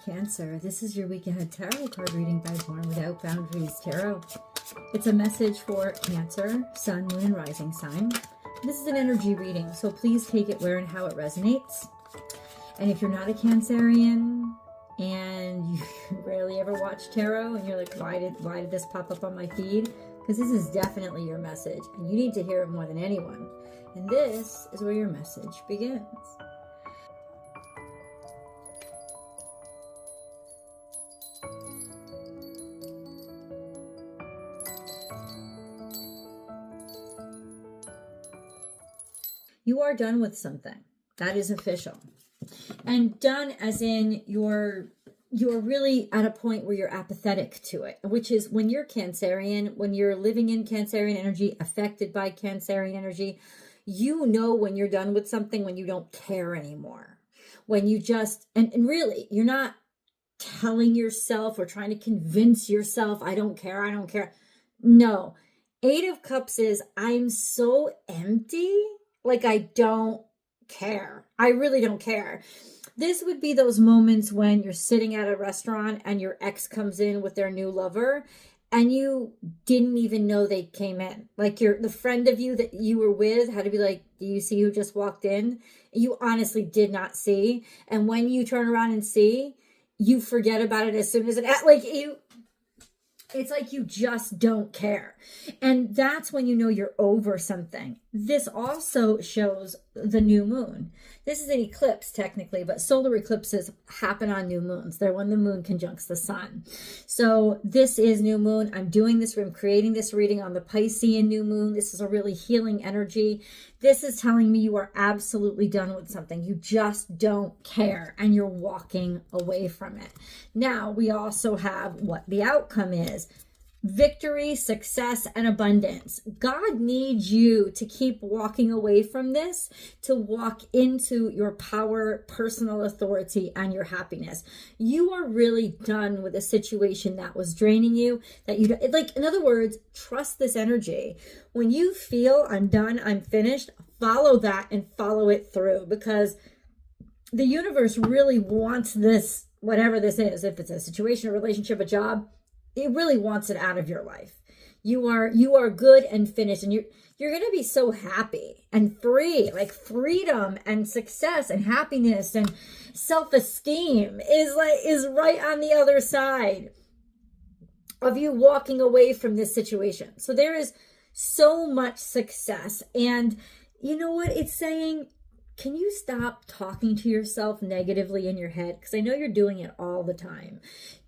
Cancer, this is your week ahead tarot card reading by Born Without Boundaries Tarot. It's a message for Cancer, Sun, Moon, and Rising sign. This is an energy reading, so please take it where and how it resonates. And if you're not a Cancerian and you rarely ever watch tarot and you're like, why did this pop up on my feed? Because this is definitely your message and you need to hear it more than anyone. And this is where your message begins. You are done with something. That is official. And done as in you're really at a point where you're apathetic to it, which is when you're Cancerian, when you're living in Cancerian energy, affected by Cancerian energy, you know when you're done with something, when you don't care anymore. When you just, and really, you're not telling yourself or trying to convince yourself, I don't care, I don't care. No. Eight of Cups is, I'm so empty. Like, I don't care. I really don't care. This would be those moments when you're sitting at a restaurant and your ex comes in with their new lover and you didn't even know they came in. Like the friend of you that you were with had to be like, do you see who just walked in? You honestly did not see. And when you turn around and see, you forget about it as soon as it's like you just don't care. And that's when you know you're over something. This also shows the new moon. This is an eclipse technically, but solar eclipses happen on new moons. They're when the moon conjuncts the sun. So this is new moon. I'm creating this reading on the Piscean new moon. This is a really healing energy. This is telling me you are absolutely done with something. You just don't care and you're walking away from it. Now we also have what the outcome is. Victory, success, and abundance. God needs you to keep walking away from this, to walk into your power, personal authority, and your happiness. You are really done with a situation that was draining you, that you, like, in other words, trust this energy. When you feel I'm done, I'm finished, follow that and follow it through, because the universe really wants this, whatever this is, if it's a situation, a relationship, a job, it really wants it out of your life. You are good and finished, and you're going to be so happy and free. Like freedom and success and happiness and self-esteem is right on the other side of you walking away from this situation. So there is so much success. And you know what it's saying? Can you stop talking to yourself negatively in your head? Because I know you're doing it all the time.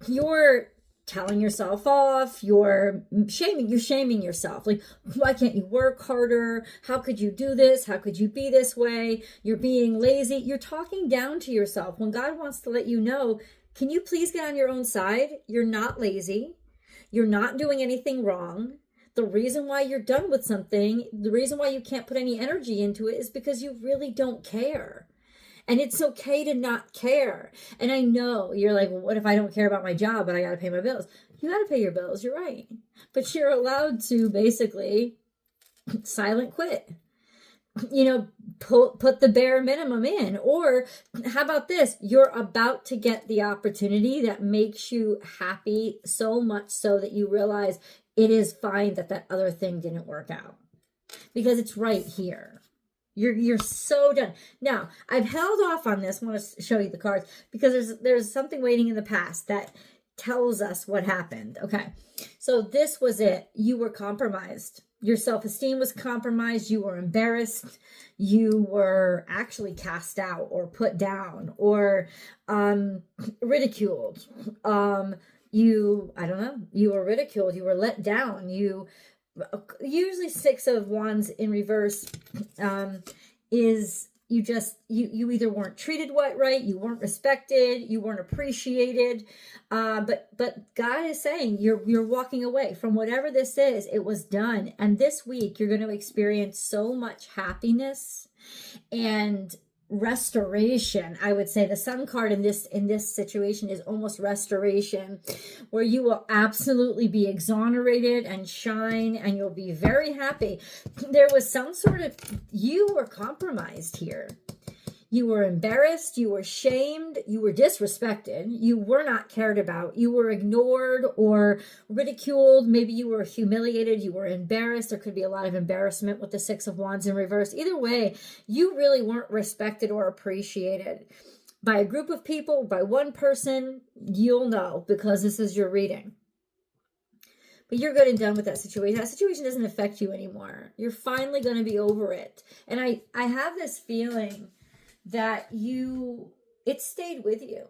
You're telling yourself off, you're shaming yourself. Like, why can't you work harder? How could you do this? How could you be this way? You're being lazy. You're talking down to yourself when God wants to let you know, can you please get on your own side? You're not lazy. You're not doing anything wrong. The reason why you're done with something, the reason why you can't put any energy into it is because you really don't care. And it's okay to not care. And I know you're like, well, what if I don't care about my job, but I got to pay my bills? You got to pay your bills. You're right. But you're allowed to basically silent quit. You know, put the bare minimum in. Or how about this? You're about to get the opportunity that makes you happy so much so that you realize it is fine that other thing didn't work out. Because it's right here. You're so done. Now, I've held off on this. I want to show you the cards because there's something waiting in the past that tells us what happened. Okay, so this was it. You were compromised. Your self-esteem was compromised. You were embarrassed. You were actually cast out or put down or ridiculed. You were ridiculed. You were let down. Usually Six of Wands in reverse is you either weren't treated right, you weren't respected, you weren't appreciated, but God is saying you're walking away from whatever this is. It was done, and this week you're going to experience so much happiness and restoration. I would say the Sun card in this situation is almost restoration, where you will absolutely be exonerated and shine, and you'll be very happy. There was some sort of, you were compromised here. You were embarrassed, you were shamed, you were disrespected, you were not cared about, you were ignored or ridiculed, maybe you were humiliated, you were embarrassed. There could be a lot of embarrassment with the Six of Wands in reverse. Either way, you really weren't respected or appreciated by a group of people, by one person. You'll know because this is your reading. But you're good and done with that situation. That situation doesn't affect you anymore. You're finally going to be over it. And I have this feeling that it stayed with you.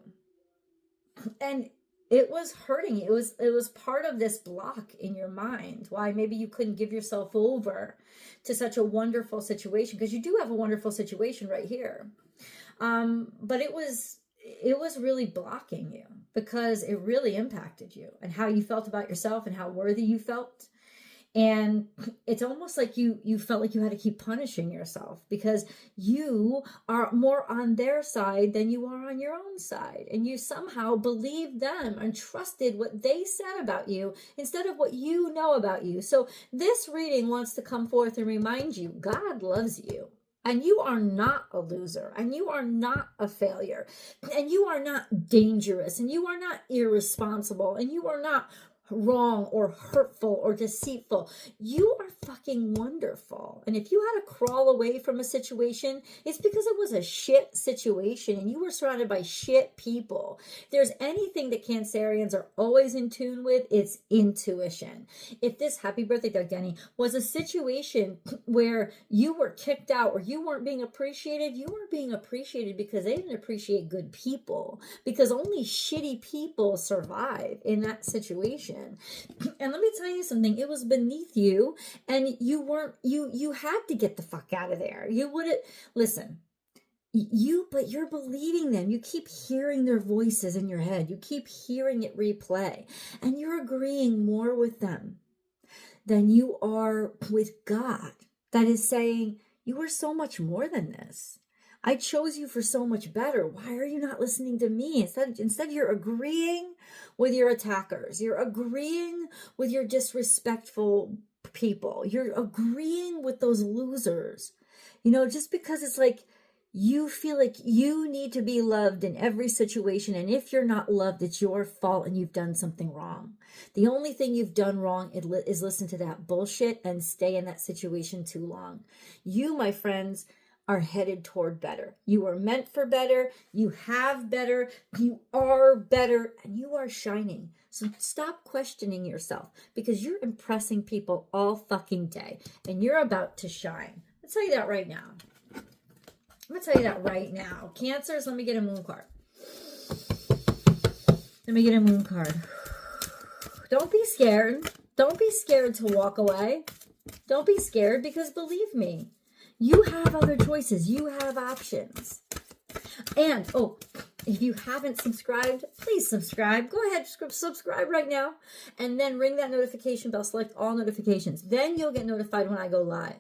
And it was hurting you. It was part of this block in your mind. Why maybe you couldn't give yourself over to such a wonderful situation. Because you do have a wonderful situation right here. But it was really blocking you because it really impacted you and how you felt about yourself and how worthy you felt. And it's almost like you felt like you had to keep punishing yourself because you are more on their side than you are on your own side. And you somehow believed them and trusted what they said about you instead of what you know about you. So this reading wants to come forth and remind you, God loves you. And you are not a loser, and you are not a failure, and you are not dangerous, and you are not irresponsible, and you are not wrong or hurtful or deceitful. You are fucking wonderful. And if you had to crawl away from a situation, it's because it was a shit situation and you were surrounded by shit people. If there's anything that Cancerians are always in tune with, it's intuition. If this, happy birthday, Doug Denny, was a situation where you were kicked out or you weren't being appreciated, you weren't being appreciated because they didn't appreciate good people, because only shitty people survive in that situation. And let me tell you something, it was beneath you and you had to get the fuck out of there. You wouldn't listen. But you're believing them. You keep hearing their voices in your head. You keep hearing it replay and you're agreeing more with them than you are with God. That is saying, you are so much more than this. I chose you for so much better. Why are you not listening to me? Instead, you're agreeing with your attackers. You're agreeing with your disrespectful people. You're agreeing with those losers. Just because it's like you feel like you need to be loved in every situation. And if you're not loved, it's your fault and you've done something wrong. The only thing you've done wrong is listen to that bullshit and stay in that situation too long. You, my friends, are headed toward better. You are meant for better. You have better. You are better. And you are shining. So stop questioning yourself because you're impressing people all fucking day. And you're about to shine. I'll tell you that right now. I'm going to tell you that right now. Cancers, let me get a moon card. Let me get a moon card. Don't be scared. Don't be scared to walk away. Don't be scared because believe me, you have other choices. You have options. And, if you haven't subscribed, please subscribe. Go ahead, subscribe right now. And then ring that notification bell. Select all notifications. Then you'll get notified when I go live.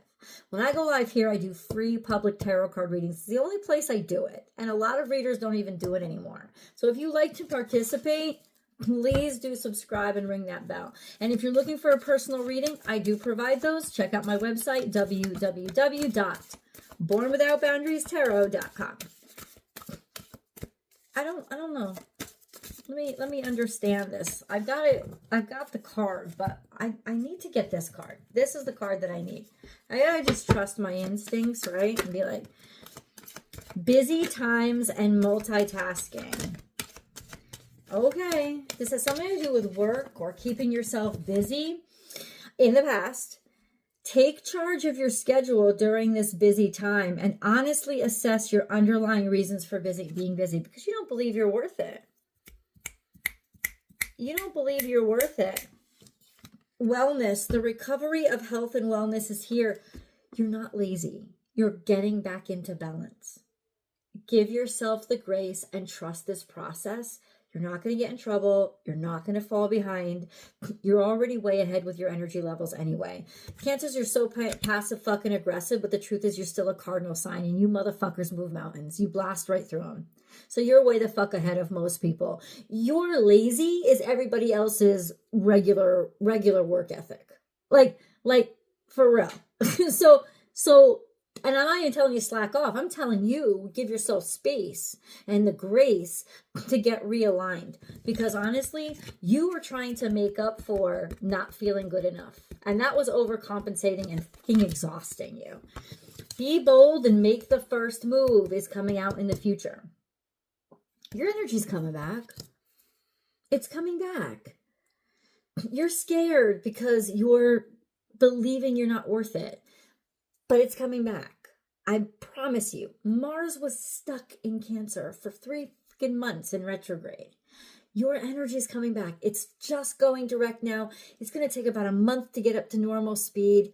When I go live here, I do free public tarot card readings. It's the only place I do it. And a lot of readers don't even do it anymore. So if you like to participate, please do subscribe and ring that bell. And if you're looking for a personal reading, I do provide those. Check out my website, www.bornwithoutboundariestarot.com. I don't know. Let me understand this. I've got the card, but I need to get this card. This is the card that I need. I gotta just trust my instincts, right? And be like, busy times and multitasking. Okay, this has something to do with work or keeping yourself busy. In the past, take charge of your schedule during this busy time and honestly assess your underlying reasons for being busy because you don't believe you're worth it. You don't believe you're worth it. Wellness, the recovery of health and wellness is here. You're not lazy. You're getting back into balance. Give yourself the grace and trust this process. You're not going to get in trouble. You're not going to fall behind. You're already way ahead with your energy levels anyway. Cancers are so passive fucking aggressive, but the truth is you're still a cardinal sign and you motherfuckers move mountains. You blast right through them. So you're way the fuck ahead of most people. Your lazy is everybody else's regular work ethic. Like for real. So And I'm not even telling you slack off. I'm telling you, give yourself space and the grace to get realigned. Because honestly, you were trying to make up for not feeling good enough. And that was overcompensating and fucking exhausting you. Be bold and make the first move is coming out in the future. Your energy's coming back. It's coming back. You're scared because you're believing you're not worth it. But it's coming back. I promise you. Mars was stuck in Cancer for 3 freaking months in retrograde. Your energy is coming back. It's just going direct now. It's going to take about a month to get up to normal speed.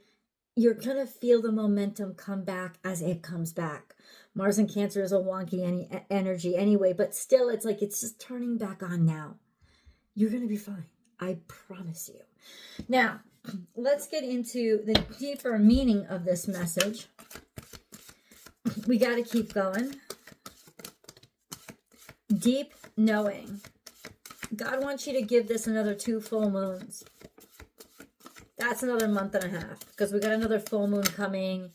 You're going to feel the momentum come back as it comes back. Mars in Cancer is a wonky energy anyway, but still it's like it's just turning back on now. You're going to be fine. I promise you. Now, let's get into the deeper meaning of this message. We got to keep going. Deep knowing. God wants you to give this another 2 full moons. That's another month and a half because we got another full moon coming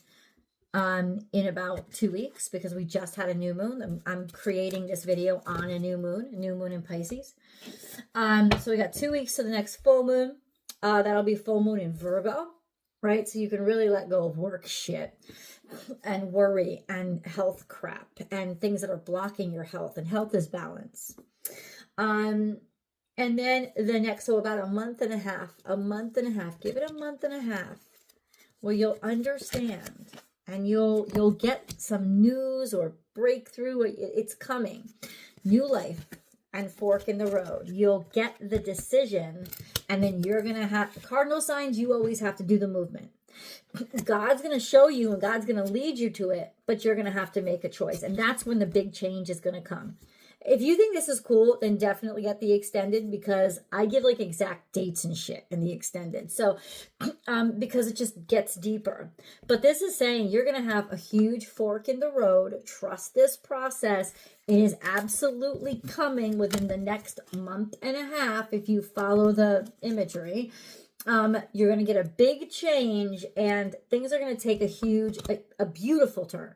in about 2 weeks because we just had a new moon. I'm creating this video on a new moon in Pisces. So we got 2 weeks to the next full moon. That'll be full moon in Virgo, right? So you can really let go of work shit and worry and health crap and things that are blocking your health, and health is balance. And then the next, so about a month and a half, give it a month and a half where you'll understand and you'll get some news or breakthrough. It's coming. New life and fork in the road. You'll get the decision, and then you're going to have cardinal signs. You always have to do the movement. God's going to show you and God's going to lead you to it, but you're going to have to make a choice. And that's when the big change is going to come. If you think this is cool, then definitely get the extended because I give like exact dates and shit in the extended. So, because it just gets deeper. But this is saying you're going to have a huge fork in the road. Trust this process. It is absolutely coming within the next month and a half if you follow the imagery. You're going to get a big change and things are going to take a beautiful turn.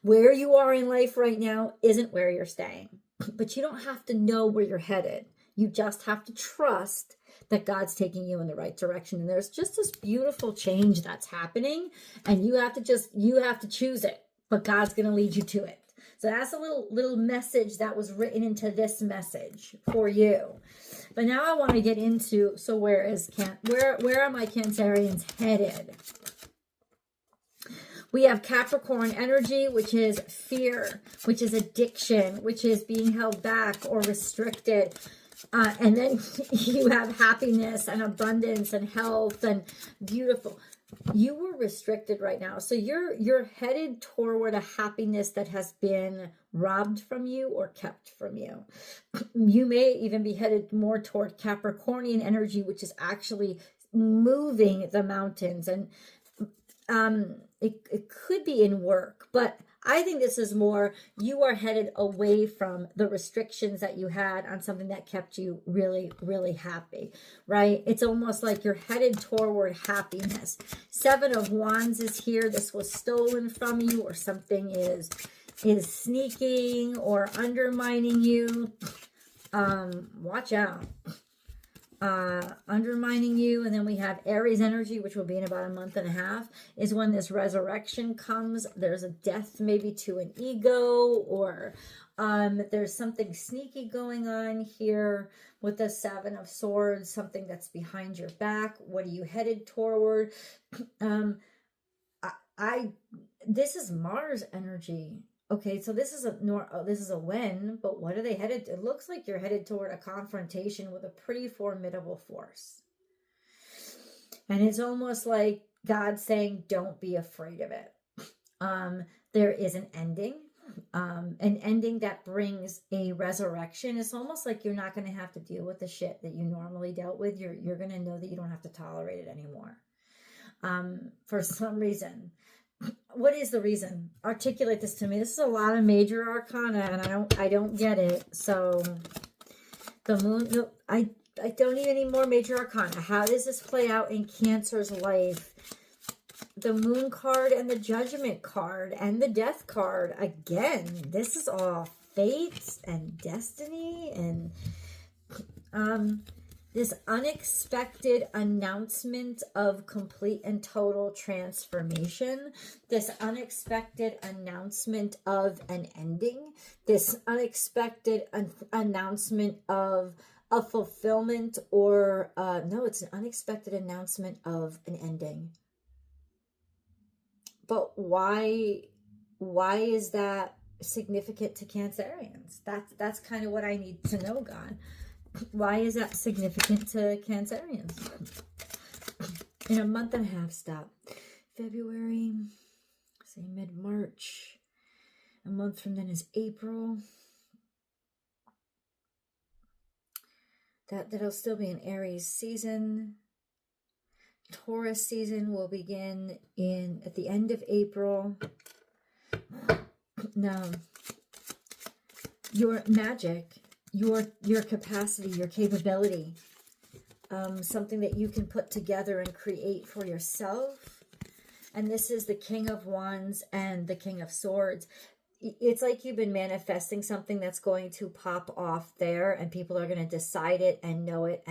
Where you are in life right now isn't where you're staying. But you don't have to know where you're headed. You just have to trust that God's taking you in the right direction. And there's just this beautiful change that's happening. And you have to choose it. But God's going to lead you to it. So that's a little message that was written into this message for you. But now I want to get into, so where are my Cancerians headed? We have Capricorn energy, which is fear, which is addiction, which is being held back or restricted. And then you have happiness and abundance and health and beautiful. You were restricted right now. So you're headed toward a happiness that has been robbed from you or kept from you. You may even be headed more toward Capricornian energy, which is actually moving the mountains. And it could be in work, but I think this is more you are headed away from the restrictions that you had on something that kept you really, really happy, right? It's almost like you're headed toward happiness. 7 of Wands is here. This was stolen from you, or something is sneaking or undermining you. Watch out. Undermining you. And then we have Aries energy, which will be in about a month and a half, is when this resurrection comes. There's a death maybe to an ego, or there's something sneaky going on here with the 7 of Swords, something that's behind your back. What are you headed toward? This is Mars energy. Okay, so this is a win, but what are they headed to? It looks like you're headed toward a confrontation with a pretty formidable force. And it's almost like God saying, don't be afraid of it. There is an ending that brings a resurrection. It's almost like you're not going to have to deal with the shit that you normally dealt with. You're going to know that you don't have to tolerate it anymore. For some reason. What is the reason? Articulate this to me. This is a lot of major arcana, and I don't get it. So the moon, no, I don't need any more major arcana. How does this play out in Cancer's life? the Moon card and the Judgment card and the Death card. Again, this is all fate and destiny and this unexpected announcement of complete and total transformation, this unexpected announcement of an ending, this unexpected announcement of a fulfillment, or no, it's an unexpected announcement of an ending. But why is that significant to Cancerians? That's kind of what I need to know, God. Why is that significant to Cancerians? In a month and a half, stop. February, say mid-March. A month from then is April. That'll still be an Aries season. Taurus season will begin at the end of April. Now, your magic, your capacity, your capability, something that you can put together and create for yourself. And this is the King of Wands and the King of Swords. It's like you've been manifesting something that's going to pop off there, and people are going to decide it and know it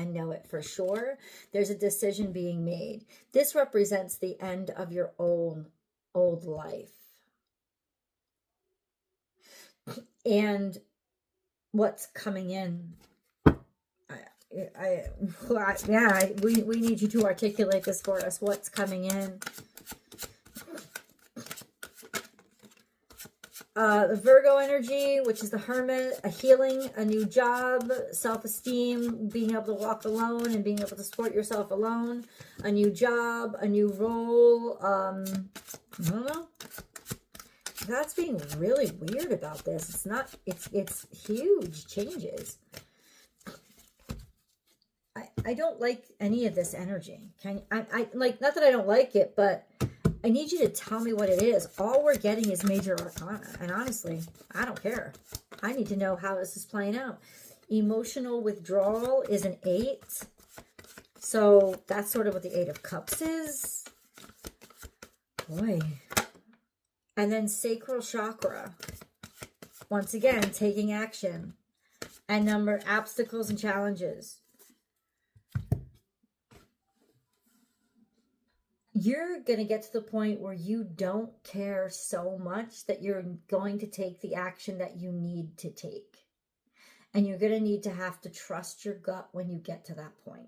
for sure. There's a decision being made. This represents the end of your old life. And what's coming in. We need you to articulate this for us. What's coming in? The Virgo energy, which is the Hermit, a healing, a new job, self-esteem, being able to walk alone and being able to support yourself alone, a new job, a new role. I don't know. God's being really weird about this. It's not, it's huge changes. I don't like any of this energy. I like, not that I don't like it, but I need you to tell me what it is. All we're getting is major arcana. And honestly, I don't care. I need to know how this is playing out. Emotional withdrawal is an 8. So that's sort of what the 8 of Cups is. Boy. And then sacral chakra. Once again, taking action. And number obstacles and challenges. You're going to get to the point where you don't care so much that you're going to take the action that you need to take. And you're going to need to have to trust your gut when you get to that point.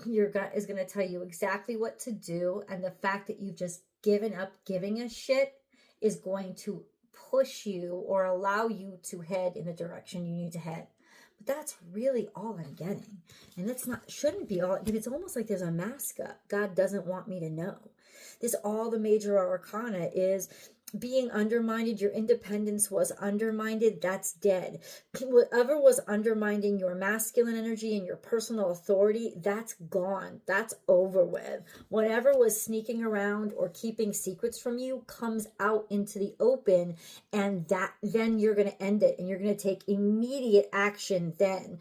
Your gut is going to tell you exactly what to do. And the fact that you've just given up giving a shit is going to push you or allow you to head in the direction you need to head. But that's really all I'm getting. And that's not, shouldn't be all, it's almost like there's a mask up. God doesn't want me to know. This, all the major arcana is being undermined. Your independence was undermined. That's dead. Whatever was undermining your masculine energy and your personal authority, that's gone. That's over with. Whatever was sneaking around or keeping secrets from you comes out into the open, and that then you're going to end it, and you're going to take immediate action then.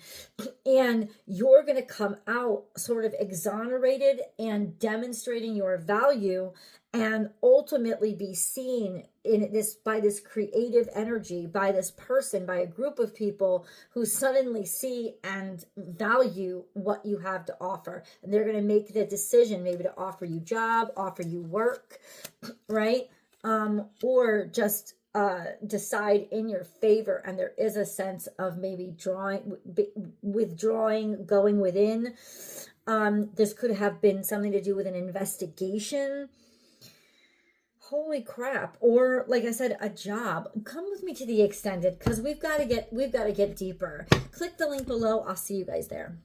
And you're going to come out sort of exonerated and demonstrating your value, and ultimately be seen in this by this creative energy, by this person, by a group of people who suddenly see and value what you have to offer. And they're going to make the decision maybe to offer you job, offer you work, right? Or just decide in your favor. And there is a sense of maybe withdrawing, going within. This could have been something to do with an investigation. Holy crap. Or like I said, a job. Come with me to the extended, because we've got to get deeper. Click the link below. I'll see you guys there.